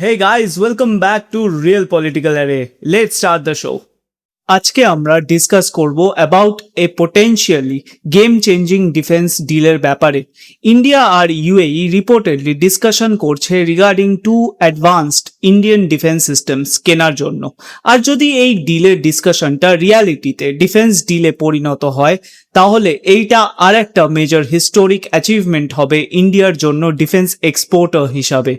Hey guys, welcome back to Real Political Array. Let's start the show. আজকে আমরা discuss করব about a potentially game changing defence ডিলের ব্যাপারে। India আর UAE reportedly discussion করছে regarding two advanced Indian defence systems কেনার জন্য। আর যদি এই ডিলের ডিসকাশনটা রিয়ালিটিতে ডিফেন্স ডিলে পরিণত হয় তাহলে এইটা আর একটা মেজর হিস্টোরিক অ্যাচিভমেন্ট হবে ইন্ডিয়ার জন্য ডিফেন্স এক্সপোর্টার হিসাবে।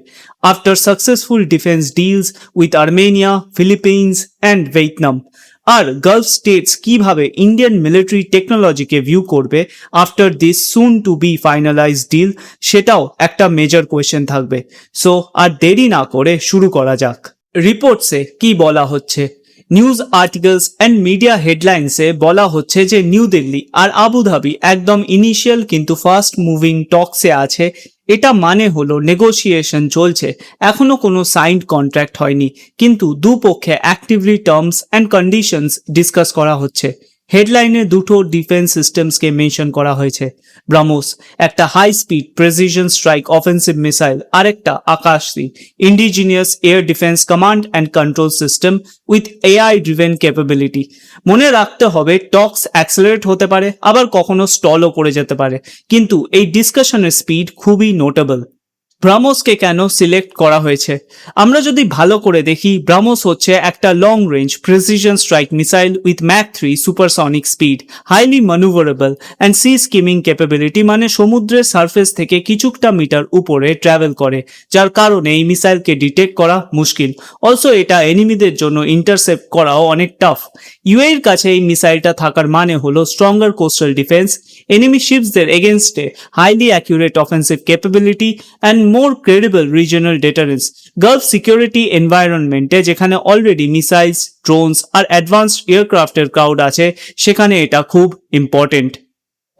After successful defence deals with Armenia, Philippines and Vietnam. আর গালফ স্টেটস কিভাবে ইন্ডিয়ান মিলিটারি টেকনোলজিকে ভিউ করবে after this soon to be finalize deal, সেটাও একটা মেজর কোয়েশ্চেন থাকবে। সো আর দেরি না করে শুরু করা যাক। রিপোর্টসে কি বলা হচ্ছে? নিউজ আর্টিকেলস অ্যান্ড মিডিয়া হেডলাইন্সে বলা হচ্ছে যে নিউ দিল্লি আর আবুধাবি একদম ইনিশিয়াল কিন্তু ফাস্ট মুভিং টকসে আছে। এটা মানে হলো নেগোসিয়েশন চলছে, এখনো কোনো সাইন্ড কন্ট্রাক্ট হয়নি, কিন্তু দুপক্ষে actively terms and conditions discuss করা হচ্ছে। হেডলাইনে দুটো ডিফেন্স সিস্টেমসকে মেনশন করা হয়েছে। ব্রাহ্মোস, একটা high speed precision strike offensive missile, আর একটা Akash indigenous air defence command and control system with AI driven capability. মনে রাখতে হবে টক্স অ্যাক্সেলারেট হতে পারে, আবার কখনো স্টলও করে যেতে পারে, কিন্তু এই ডিসকাশনের স্পিড খুবই নোটেবল। ব্রাহ্মোসকে কেন সিলেক্ট করা হয়েছে? আমরা যদি ভালো করে দেখি, ব্রাহ্মোস হচ্ছে একটা long range precision strike missile with Mach 3 supersonic speed, highly manoeuvrable and sea skimming capability, মানে সমুদ্রের সারফেস থেকে কিছুটা মিটার উপরে ট্রাভেল করে, যার কারণে এই মিসাইলকে ডিটেক্ট করা মুশকিল। অলসো এটা এনিমিদের জন্য ইন্টারসেপ্ট করাও অনেক টাফ। ইউএর কাছে এই মিসাইলটা থাকার মানে হলো স্ট্রঙ্গার কোস্টাল ডিফেন্স, এনিমি শিপসদের এগেনস্টে highly accurate offensive capability and more credible regional deterrence. Gulf security এনভায়রনমেন্টে যেখানে অলরেডি মিসাইলস, ড্রোনস আর অ্যাডভান্সড এয়ারক্রাফটের ক্রাউড আছে, সেখানে এটা খুব ইম্পর্টেন্ট।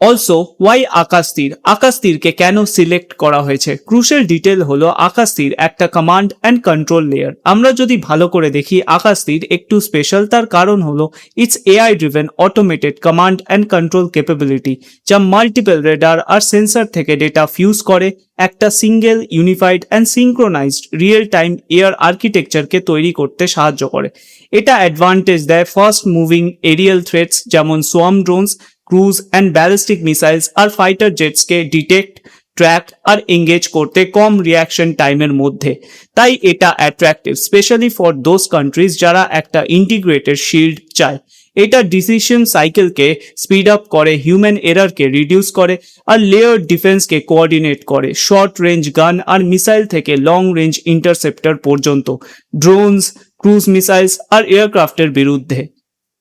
অলসো ওয়াই আকাশ তীর? আকাশ তীরকে কেন সিলেক্ট করা হয়েছে? ক্রুশাল ডিটেল হলো আকাশ তীর একটা কমান্ড অ্যান্ড কন্ট্রোল লেয়ার। আমরা যদি ভালো করে দেখি, আকাশ তীর একটু স্পেশাল, তার কারণ হলো it's AI driven automated command and control capability, যা মাল্টিপল রেডার আর সেন্সর থেকে ডেটা ফিউজ করে একটা single unified and synchronised real time air আর্কিটেকচারকে তৈরি করতে সাহায্য করে। এটা অ্যাডভান্টেজ দেয় ফাস্ট মুভিং এরিয়াল থ্রেটস যেমন swarm drones, cruise and ballistic missiles আর ফাইটার জেটসকে ডিটেক্ট, ট্র্যাক আর এঙ্গেজ করতে কম রিয়াকশন টাইমের মধ্যে। তাই এটা attractive specially for those countries যারা একটা ইন্টিগ্রেটেড শিল্ড চায়। এটা ডিসিশন সাইকেলকে স্পিড আপ করে, হিউম্যান এরারকে রিডিউস করে আর লেয়ার ডিফেন্সকে কোঅর্ডিনেট করে শর্ট রেঞ্জ গান আর মিসাইল থেকে লং রেঞ্জ ইন্টারসেপ্টর পর্যন্ত, ড্রোনস, ক্রুজ মিসাইলস আর এয়ারক্রাফটের বিরুদ্ধে।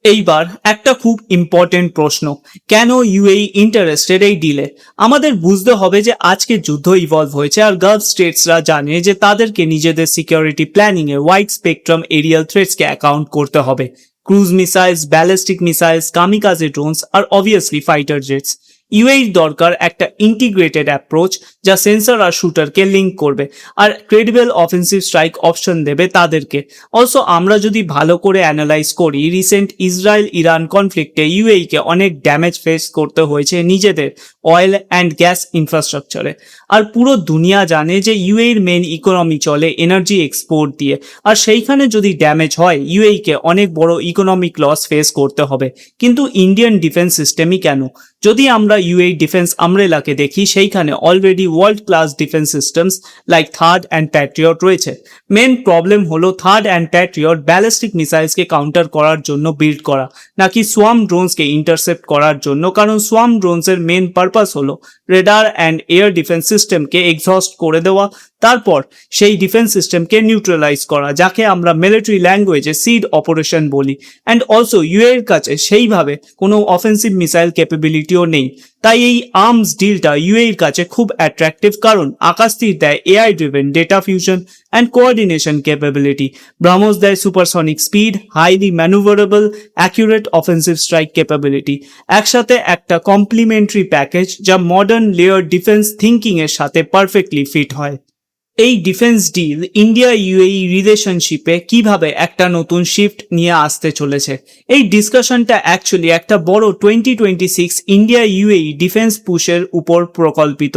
এইবার একটা খুব ইম্পর্টেন্ট প্রশ্ন, কেন ইউএই ইন্টারেস্টেড এই ডিলে? আমাদের বুঝতে হবে যে আজকে যুদ্ধ ইভলভ হয়েছে আর গালফ স্টেটসরা জানে যে তাদেরকে নিজেদের security planning a wide spectrum aerial থ্রেটসকে অ্যাকাউন্ট করতে হবে। Cruise missiles, ballistic missiles, kamikaze drones আর অবভিয়াসলি ফাইটার জেটস। ইউএই দরকার একটা ইন্টিগ্রেটেড অ্যাপ্রোচ যা সেন্সর আর শুটারকে লিঙ্ক করবে আর ক্রেডিবল অফেন্সিভ স্ট্রাইক অপশন দেবে তাদেরকে। অলসো আমরা যদি ভালো করে অ্যানালাইজ করি, রিসেন্ট ইসরায়েল ইরান কনফ্লিক্টে ইউএইকে অনেক ড্যামেজ ফেস করতে হয়েছে নিজেদের অয়েল অ্যান্ড গ্যাস ইনফ্রাস্ট্রাকচারে। আর পুরো দুনিয়া জানে যে ইউএইর মেন ইকোনমি চলে এনার্জি এক্সপোর্ট দিয়ে, আর সেইখানে যদি ড্যামেজ হয় ইউএইকে অনেক বড় ইকোনমিক লস ফেস করতে হবে। কিন্তু ইন্ডিয়ান ডিফেন্স সিস্টেমই কেন? যদি আমরা ইউএই ডিফেন্স আমব্রেলাকে দেখি, সেইখানে already world class defence systems like THAAD and Patriot রয়েছে। মেন প্রবলেম হলো থার্ড অ্যান্ড প্যাট্রিয়ট ব্যালিস্টিক মিসাইলসকে কাউন্টার করার জন্য বিল্ড করা, নাকি সোয়ার্ম ড্রোনসকে ইন্টারসেপ্ট করার জন্য। কারণ সোয়ার্ম ড্রোনসের মেন পারপাস হলো রেডার অ্যান্ড এয়ার ডিফেন্স সিস্টেমকে এক্সহস্ট করে দেওয়া, তারপর সেই ডিফেন্স সিস্টেমকে নিউট্রালাইজ করা, যাকে আমরা মিলিটারি ল্যাঙ্গুয়েজে সিড অপারেশন বলি। অ্যান্ড অলসো ইউএর কাছে সেইভাবে কোনো অফেন্সিভ মিসাইল ক্যাপাবিলিটিও নেই। তাই এই আর্মস ডিলটা ইউএর কাছে খুব অ্যাট্রাকটিভ, কারণ আকাশ তীর দেয় AI driven data fusion and coordination capability, BrahMos দেয় supersonic speed, highly manoeuvrable accurate offensive strike capability. একসাথে একটা কমপ্লিমেন্টারি প্যাকেজ যা মডার্ন লেয়ার ডিফেন্স থিঙ্কিং এর সাথে পারফেক্টলি ফিট হয়। এই ডিফেন্স ডিল ইন্ডিয়া ইউএই রিলেশনশিপে কিভাবে একটা নতুন শিফট নিয়ে আসতে চলেছে, এই ডিসকাশনটা অ্যাকচুয়ালি একটা বড় 2026 ইন্ডিয়া ইউএই ডিফেন্স পুশের উপর প্রকল্পিত।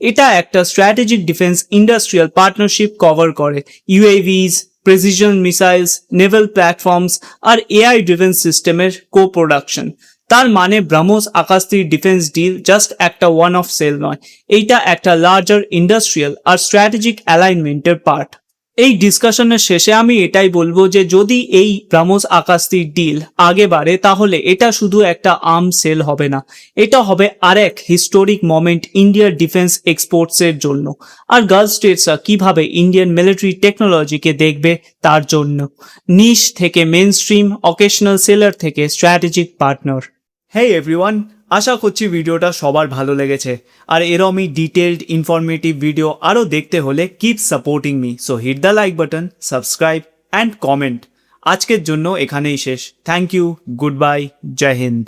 এটা একটা strategic defence industrial partnership cover করে ইউএভিজ, প্রেসিশন মিসাইলস, নেভাল প্ল্যাটফর্মস আর এআই ড্রিভেন সিস্টেমের কো প্রোডাকশন। তার মানে ব্রহ্মোস আকাশতীর ডিফেন্স ডিল জাস্ট একটা ওয়ান অফ সেল নয়, এইটা একটা লার্জার ইন্ডাস্ট্রিয়াল আর স্ট্র্যাটেজিক অ্যালাইনমেন্টের পার্ট। এই ডিসকাশনের শেষে আমি এটাই বলবো যে যদি এই ব্রহ্মোস আকাশতীর ডিল আগে বাড়ে তাহলে এটা শুধু একটা আর্ম সেল হবে না, এটা হবে আরেক হিস্টোরিক মোমেন্ট ইন্ডিয়ার ডিফেন্স এক্সপোর্টসের জন্য, আর গালফ স্টেটসরা কিভাবে ইন্ডিয়ান মিলিটারি টেকনোলজিকে দেখবে তার জন্য, নিশ থেকে মেন স্ট্রিম, অকেশনাল সেলার থেকে স্ট্র্যাটেজিক পার্টনার। হেই এভরিওয়ান, আশা করছি ভিডিওটা সবার ভালো লেগেছে, আর এরমই ডিটেলড ইনফরমেটিভ ভিডিও আরও দেখতে হলে keep supporting me, so hit the like button, subscribe and comment. আজকের জন্য এখানেই শেষ। Thank you, goodbye, Jai Hind.